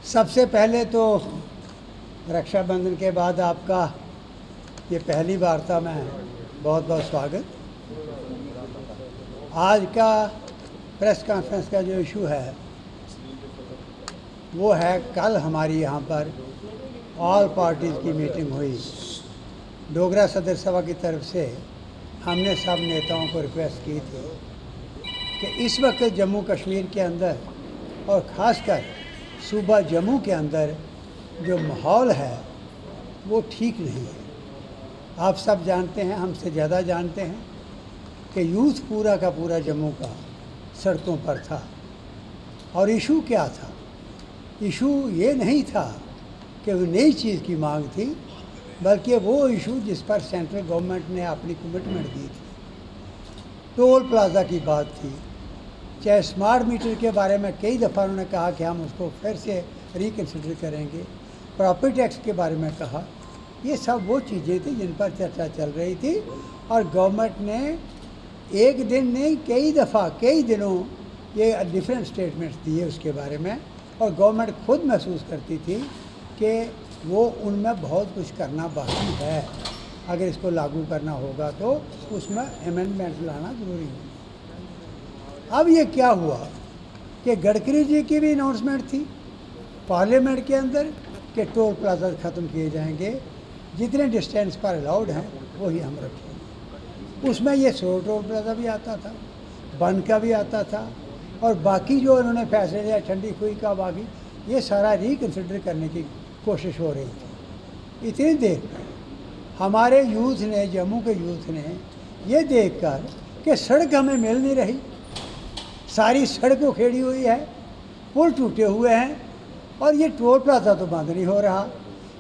सबसे पहले तो रक्षाबंधन के बाद आपका ये पहली वार्ता में बहुत बहुत स्वागत। आज का प्रेस कॉन्फ्रेंस का जो इशू है वो है, कल हमारी यहाँ पर ऑल पार्टीज़ की मीटिंग हुई। डोगरा सदर सभा की तरफ से हमने सब नेताओं को रिक्वेस्ट की थी कि इस वक्त जम्मू कश्मीर के अंदर और ख़ासकर सूबा जम्मू के अंदर जो माहौल है वो ठीक नहीं है। आप सब जानते हैं, हमसे ज़्यादा जानते हैं कि यूथ पूरा का पूरा जम्मू का सड़कों पर था। और इशू क्या था? इशू ये नहीं था कि वो नई चीज़ की मांग थी, बल्कि वो इशू जिस पर सेंट्रल गवर्नमेंट ने अपनी कमिटमेंट दी थी। टोल प्लाज़ा की बात थी, चाहे स्मार्ट मीटर के बारे में कई दफ़ा उन्होंने कहा कि हम उसको फिर से रिकन्सिडर करेंगे। प्रॉपर्टी टैक्स के बारे में कहा। ये सब वो चीज़ें थी जिन पर चर्चा चल रही थी और गवर्नमेंट ने एक दिन नहीं कई दफ़ा कई दिनों ये डिफरेंट स्टेटमेंट्स दिए उसके बारे में। और गवर्नमेंट खुद महसूस करती थी कि वो उनमें बहुत कुछ करना बाकी है, अगर इसको लागू करना होगा तो उसमें अमेंडमेंट्स लाना ज़रूरी है। अब ये क्या हुआ कि गडकरी जी की भी अनाउंसमेंट थी पार्लियामेंट के अंदर कि टोल प्लाजा ख़त्म किए जाएंगे, जितने डिस्टेंस पर अलाउड हैं वही हम रखेंगे। उसमें ये सो टोल प्लाजा भी आता था, बन का भी आता था, और बाकी जो उन्होंने फैसले लिया ठंडी खुई का, बाकी ये सारा रिकन्सिडर करने की कोशिश हो रही थी। इतनी देर हमारे यूथ ने, जम्मू के यूथ ने ये देखकर कि सड़क हमें मिल नहीं रही, सारी सड़कें उखेड़ी हुई है, पुल टूटे हुए हैं और ये टोल प्लाजा तो बंद नहीं हो रहा,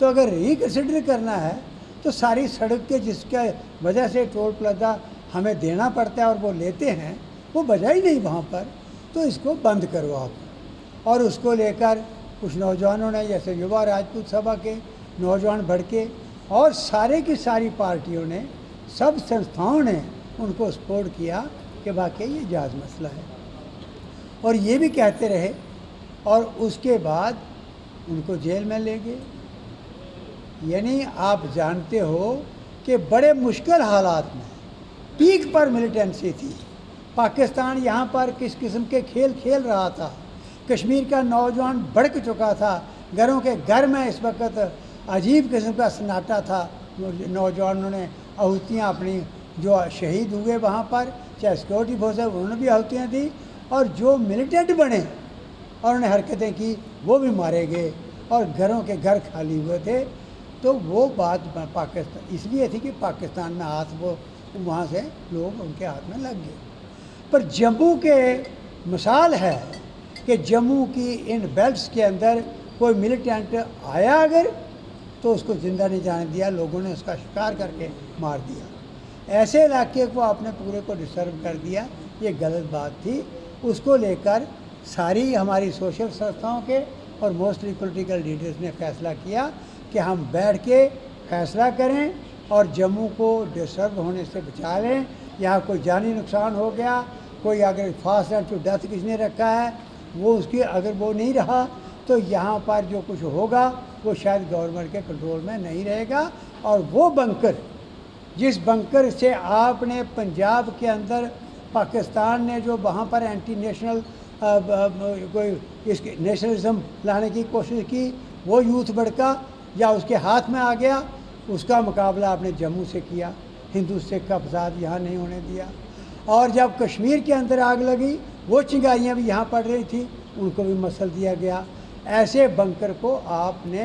तो अगर रिकन्सिडर करना है तो सारी सड़क के जिसके वजह से टोल प्लाजा हमें देना पड़ता है और वो लेते हैं, वो बजा ही नहीं वहाँ पर, तो इसको बंद करो आप। और उसको लेकर कुछ नौजवानों ने, जैसे युवा राजपूत सभा के नौजवान भड़के और सारे की सारी पार्टियों ने, सब संस्थाओं ने उनको सपोर्ट किया कि वाकई ये जायज़ मसला है, और ये भी कहते रहे। और उसके बाद उनको जेल में ले गए। यानी आप जानते हो कि बड़े मुश्किल हालात में पीक पर मिलिटेंसी थी। पाकिस्तान यहाँ पर किस किस्म के खेल खेल रहा था, कश्मीर का नौजवान भड़क चुका था, घरों के घर में इस वक्त अजीब किस्म का सन्नाटा था। नौजवानों ने आहुतियाँ अपनी, जो शहीद हुए वहाँ पर, चाहे सिक्योरिटी फोर्स है उन्होंने भी आहुतियाँ दी, और जो मिलिटेंट बने और उन्होंने हरकतें की वो भी मारे गए, और घरों के घर खाली हुए थे। तो वो बात पाकिस्तान इसलिए थी कि पाकिस्तान में हाथ, वो वहाँ से लोग उनके हाथ में लग गए। पर जम्मू के मिसाल है कि जम्मू की इन बेल्ट्स के अंदर कोई मिलिटेंट आया अगर, तो उसको ज़िंदा नहीं जाने दिया, लोगों ने उसका शिकार करके मार दिया। ऐसे इलाके को आपने पूरे को डिस्टर्ब कर दिया, ये गलत बात थी। उसको लेकर सारी हमारी सोशल संस्थाओं के और मोस्टली पॉलिटिकल लीडर्स ने फैसला किया कि हम बैठ के फैसला करें और जम्मू को डिस्टर्ब होने से बचा लें। यहाँ कोई जानी नुकसान हो गया, कोई अगर फास्ट एंड टू डेथ किसने रखा है वो उसकी अगर वो नहीं रहा, तो यहाँ पर जो कुछ होगा वो शायद गवर्नमेंट के कंट्रोल में नहीं रहेगा। और वो बंकर, जिस बंकर से आपने पंजाब के अंदर पाकिस्तान ने जो वहाँ पर एंटी नेशनल कोई इसके नेशनलिज्म लाने की कोशिश की, वो यूथ भड़का या उसके हाथ में आ गया, उसका मुकाबला आपने जम्मू से किया। हिंदू सिख का फसाद यहाँ नहीं होने दिया। और जब कश्मीर के अंदर आग लगी, वो चिंगारियाँ भी यहाँ पड़ रही थी, उनको भी मसल दिया गया। ऐसे बंकर को आपने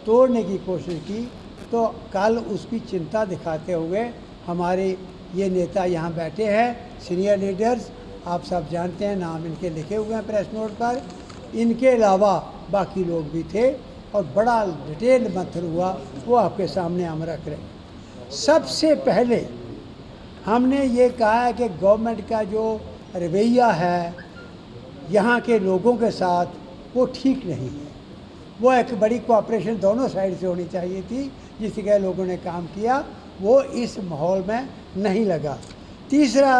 तोड़ने की कोशिश की। तो कल उसकी चिंता दिखाते हुए हमारे ये नेता यहाँ बैठे हैं, सीनियर लीडर्स, आप सब जानते हैं, नाम इनके लिखे हुए हैं प्रेस नोट पर। इनके अलावा बाकी लोग भी थे और बड़ा डिटेल मंथन हुआ, वो आपके सामने हम रख रहे हैं। सबसे पहले हमने ये कहा है कि गवर्नमेंट का जो रवैया है यहाँ के लोगों के साथ वो ठीक नहीं है। वो एक बड़ी कोऑपरेशन दोनों साइड से होनी चाहिए थी, जिस के लोगों ने काम किया वो इस माहौल में नहीं लगा। तीसरा,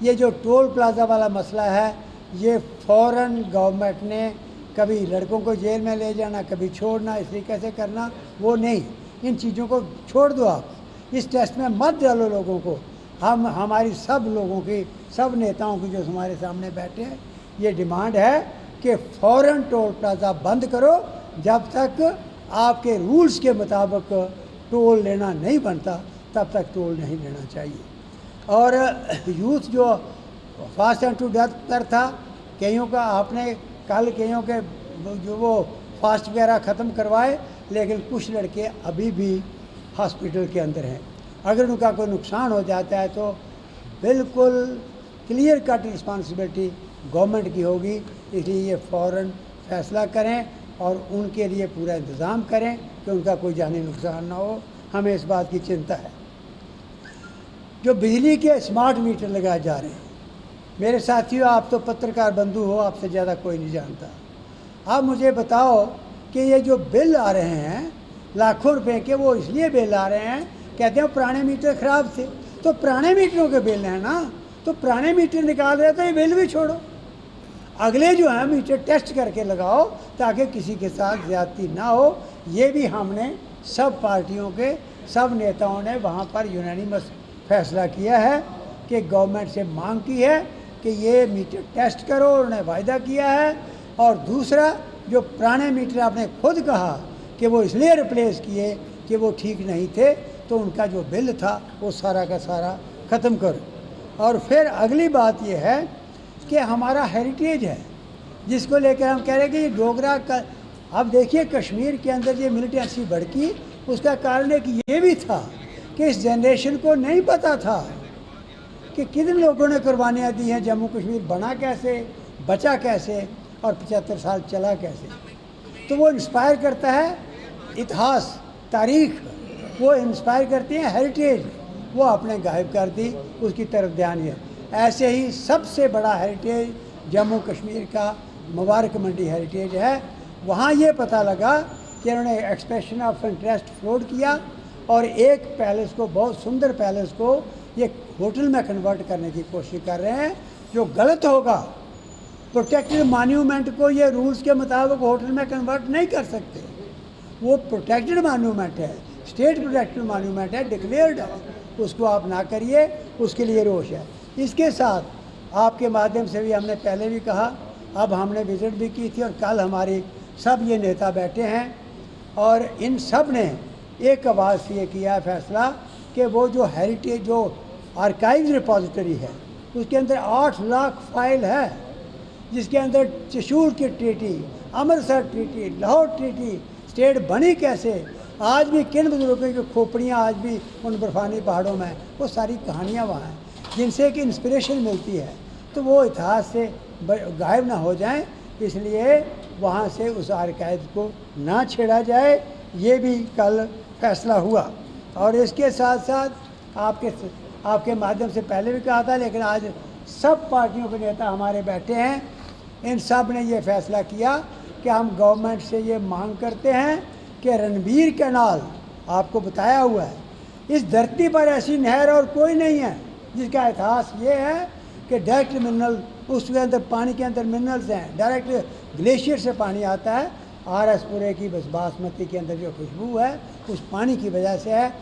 ये जो टोल प्लाज़ा वाला मसला है, ये फ़ौरन गवर्नमेंट ने कभी लड़कों को जेल में ले जाना, कभी छोड़ना, इस तरीके से करना, वो नहीं। इन चीज़ों को छोड़ दो आप, इस टेस्ट में मत डालो लोगों को। हम हमारी सब लोगों की, सब नेताओं की जो हमारे सामने बैठे हैं, ये डिमांड है कि फ़ौरन टोल प्लाज़ा बंद करो। जब तक आपके रूल्स के मुताबिक टोल लेना नहीं बनता तब तक टोल नहीं लेना चाहिए। और यूथ जो फास्ट एंड टू डेथ पर था, कईयों का आपने कल कईयों के जो वो फास्ट वगैरह ख़त्म करवाए, लेकिन कुछ लड़के अभी भी हॉस्पिटल के अंदर हैं। अगर उनका कोई नुकसान हो जाता है तो बिल्कुल क्लियर कट रिस्पॉन्सिबिलिटी गवर्नमेंट की होगी। इसलिए ये फ़ौरन फैसला करें और उनके लिए पूरा इंतज़ाम करें कि उनका कोई जानी नुकसान ना हो। हमें इस बात की चिंता है। जो बिजली के स्मार्ट मीटर लगाए जा रहे हैं, मेरे साथियों, आप तो पत्रकार बंधु हो, आपसे ज़्यादा कोई नहीं जानता। आप मुझे बताओ कि ये जो बिल आ रहे हैं लाखों रुपए के, वो इसलिए बिल आ रहे हैं, कहते हैं पुराने मीटर ख़राब थे, तो पुराने मीटरों के बिल हैं ना, तो पुराने मीटर निकाल रहे तो ये बिल भी छोड़ो। अगले जो है मीटर टेस्ट करके लगाओ ताकि किसी के साथ ज़्यादती ना हो। ये भी हमने सब पार्टियों के सब नेताओं ने वहाँ पर यूनानिमस फैसला किया है कि गवर्नमेंट से मांग की है कि ये मीटर टेस्ट करो, उन्होंने वायदा किया है। और दूसरा, जो पुराने मीटर आपने खुद कहा कि वो इसलिए रिप्लेस किए कि वो ठीक नहीं थे, तो उनका जो बिल था वो सारा का सारा ख़त्म करो। और फिर अगली बात ये है कि हमारा हेरिटेज है जिसको लेकर हम कह रहे हैं कि ये डोगरा का, अब देखिए कश्मीर के अंदर ये मिलिटेंसी भड़की, उसका कारण एक ये भी था कि इस जनरेशन को नहीं पता था कि कितने लोगों ने कुर्बानियाँ दी हैं, जम्मू कश्मीर बना कैसे, बचा कैसे और 75 साल चला कैसे। तो वो इंस्पायर करता है इतिहास, तारीख, वो इंस्पायर करती है हेरिटेज, वो आपने गायब कर दी, उसकी तरफ ध्यान है। ऐसे ही सबसे बड़ा हेरिटेज जम्मू कश्मीर का मुबारक मंडी हेरिटेज है। वहाँ ये पता लगा कि उन्होंने एक्सप्रेशन ऑफ इंटरेस्ट फ्लोट किया और एक पैलेस को, बहुत सुंदर पैलेस को, ये होटल में कन्वर्ट करने की कोशिश कर रहे हैं, जो गलत होगा। प्रोटेक्टेड मॉन्यूमेंट को ये रूल्स के मुताबिक होटल में कन्वर्ट नहीं कर सकते। वो प्रोटेक्टेड मॉन्यूमेंट है, स्टेट प्रोटेक्टेड मॉन्यूमेंट है, डिक्लेयर्ड है, उसको आप ना करिए, उसके लिए रोष है। इसके साथ आपके माध्यम से भी हमने पहले भी कहा, अब हमने विज़िट भी की थी और कल हमारी सब ये नेता बैठे हैं और इन सब ने एक आवाज़ से ये किया फैसला कि वो जो हेरिटेज, जो आर्काइव्स रिपोजिटरी है, उसके अंदर 8 लाख फाइल है, जिसके अंदर चशूल की treaty, Amritsar treaty, Lahore treaty, state बनी कैसे, आज भी किन बुजुर्गों की खोपड़ियाँ आज भी उन बर्फानी पहाड़ों में, वो सारी कहानियाँ वहाँ हैं जिनसे कि इंस्पिरेशन मिलती है। तो वो इतिहास से गायब ना हो जाएं, इसलिए वहाँ से उस आर्काइव को ना छेड़ा जाए, ये भी कल फैसला हुआ। और इसके साथ साथ आपके माध्यम से पहले भी कहा था, लेकिन आज सब पार्टियों के नेता हमारे बैठे हैं, इन सब ने ये फैसला किया कि हम गवर्नमेंट से ये मांग करते हैं कि रणबीर कैनाल, आपको बताया हुआ है, इस धरती पर ऐसी नहर और कोई नहीं है जिसका इतिहास ये है कि डायरेक्ट मिनरल, उसके अंदर पानी के अंदर मिनरल्स हैं, डायरेक्ट ग्लेशियर से पानी आता है। आरएसपुरे की बस बासमती के अंदर जो खुशबू है उस पानी की वजह से है।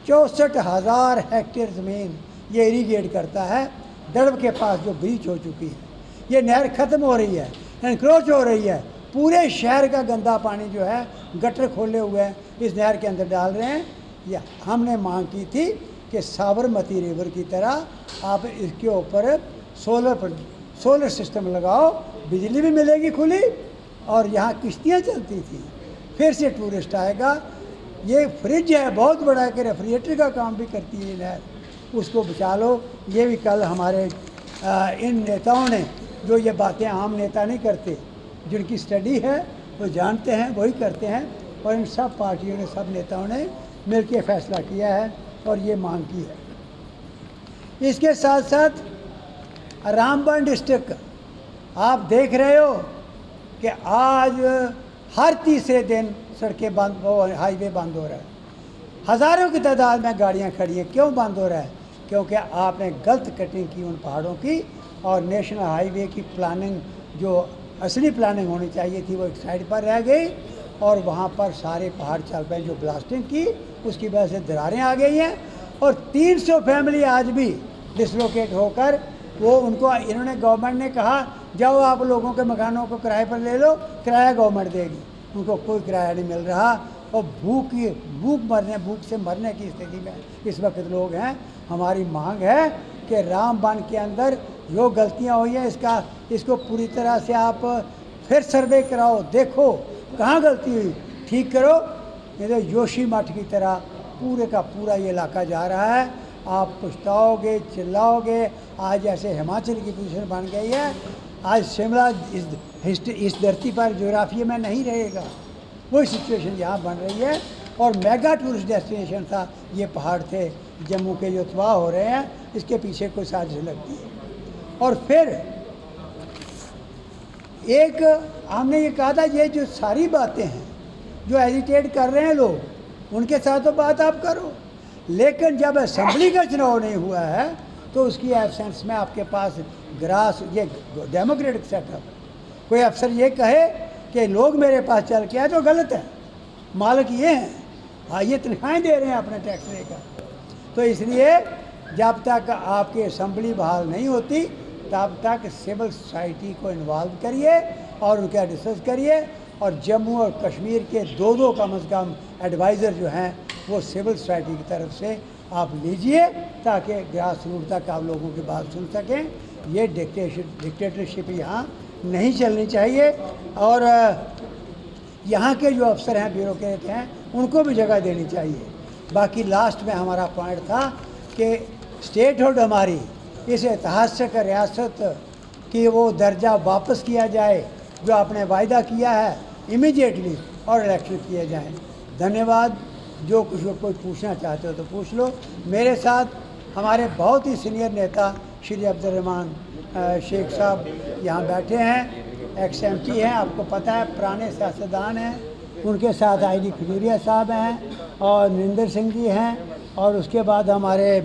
64,000 हेक्टेयर ज़मीन ये इरीगेट करता है। दड़ब के पास जो ब्रीच हो चुकी है, ये नहर ख़त्म हो रही है, एनक्रोच हो रही है, पूरे शहर का गंदा पानी जो है गटर खोले हुए हैं इस नहर के अंदर डाल रहे हैं। या हमने मांग की थी कि साबरमती रिवर की तरह आप इसके ऊपर सोलर सिस्टम लगाओ, बिजली भी मिलेगी खुली और यहाँ किश्तियाँ चलती थी, फिर से टूरिस्ट आएगा। ये फ्रिज है बहुत बड़ा कि रेफ्रिजरेटर का काम भी करती है नहर, उसको बचा लो। ये भी कल हमारे इन नेताओं ने, जो ये बातें आम नेता नहीं करते, जिनकी स्टडी है वो जानते हैं, वही करते हैं। और इन सब पार्टियों ने, सब नेताओं ने मिलकर फैसला किया है और ये मांग की है। इसके साथ साथ रामबन डिस्ट्रिक्ट, आप देख रहे हो कि आज हर तीसरे दिन सड़कें बंद, हाईवे बंद हो रहा है, हज़ारों की तादाद में गाड़ियां खड़ी हैं। क्यों बंद हो रहा है? क्योंकि आपने गलत कटिंग की उन पहाड़ों की, और नेशनल हाईवे की प्लानिंग जो असली प्लानिंग होनी चाहिए थी वो एक साइड पर रह गई और वहाँ पर सारे पहाड़ चल पे जो ब्लास्टिंग की उसकी वजह से दरारें आ गई हैं और 300 फैमिली आज भी डिसलोकेट होकर वो उनको इन्होंने गवर्नमेंट ने कहा जाओ आप लोगों के मकानों को किराए पर ले लो, किराया गवर्नमेंट देगी, उनको कोई किराया नहीं मिल रहा और भूख से मरने की स्थिति में इस वक्त लोग हैं। हमारी मांग है कि रामबन के अंदर जो गलतियां हुई हैं इसको पूरी तरह से आप फिर सर्वे कराओ, देखो कहाँ गलती हुई, ठीक करो। ये तो जोशी मठ की तरह पूरे का पूरा ये इलाका जा रहा है, आप पछताओगे, चिल्लाओगे। आज ऐसे हिमाचल की पोजीशन बन गई है, आज शिमला इस धरती पर ज्योग्राफी में नहीं रहेगा, वही सिचुएशन यहाँ बन रही है। और मेगा टूरिस्ट डेस्टिनेशन था, ये पहाड़ थे जम्मू के जो तबाह हो रहे हैं, इसके पीछे कोई साजिश लगती है। और फिर एक हमने ये कहा था, ये जो सारी बातें हैं जो एजिटेट कर रहे हैं लोग, उनके साथ तो बात आप करो, लेकिन जब असेंबली का चुनाव नहीं हुआ है तो उसकी एब्सेंस में आपके पास ये डेमोक्रेटिक सेटअप, कोई अफसर ये कहे कि लोग मेरे पास चल के आए तो गलत है, मालिक ये हैं, हाँ ये तनख्वाहें दे रहे हैं अपने टैक्स लेकर। तो इसलिए जब तक आपकी असेंबली बहाल नहीं होती तब तक सिविल सोसाइटी को इन्वॉल्व करिए और उनका डिस्कस करिए। और जम्मू और कश्मीर के दो कम से कम एडवाइज़र जो हैं वो सिविल सोसाइटी की तरफ से आप लीजिए ताकि ग्रास रूट तक आप लोगों की बात सुन सकें। ये डिक्टेटरशिप यहाँ नहीं चलनी चाहिए और यहाँ के जो अफसर हैं, ब्यूरोक्रेट हैं, उनको भी जगह देनी चाहिए। बाकी लास्ट में हमारा पॉइंट था कि स्टेटहुड हमारी इस ऐतिहासिक रियासत की वो दर्जा वापस किया जाए जो आपने वायदा किया है इमीडिएटली, और इलेक्शन किए जाएँ। धन्यवाद। जो कुछ कोई पूछना चाहते हो तो पूछ लो। मेरे साथ हमारे बहुत ही सीनियर नेता श्री अब्दुर्रहमान शेख साहब यहाँ बैठे हैं, एक्स MP हैं, आपको पता है, पुराने सियासतदान हैं। उनके साथ ID खजूरिया साहब हैं और नरेंद्र सिंह जी हैं और उसके बाद हमारे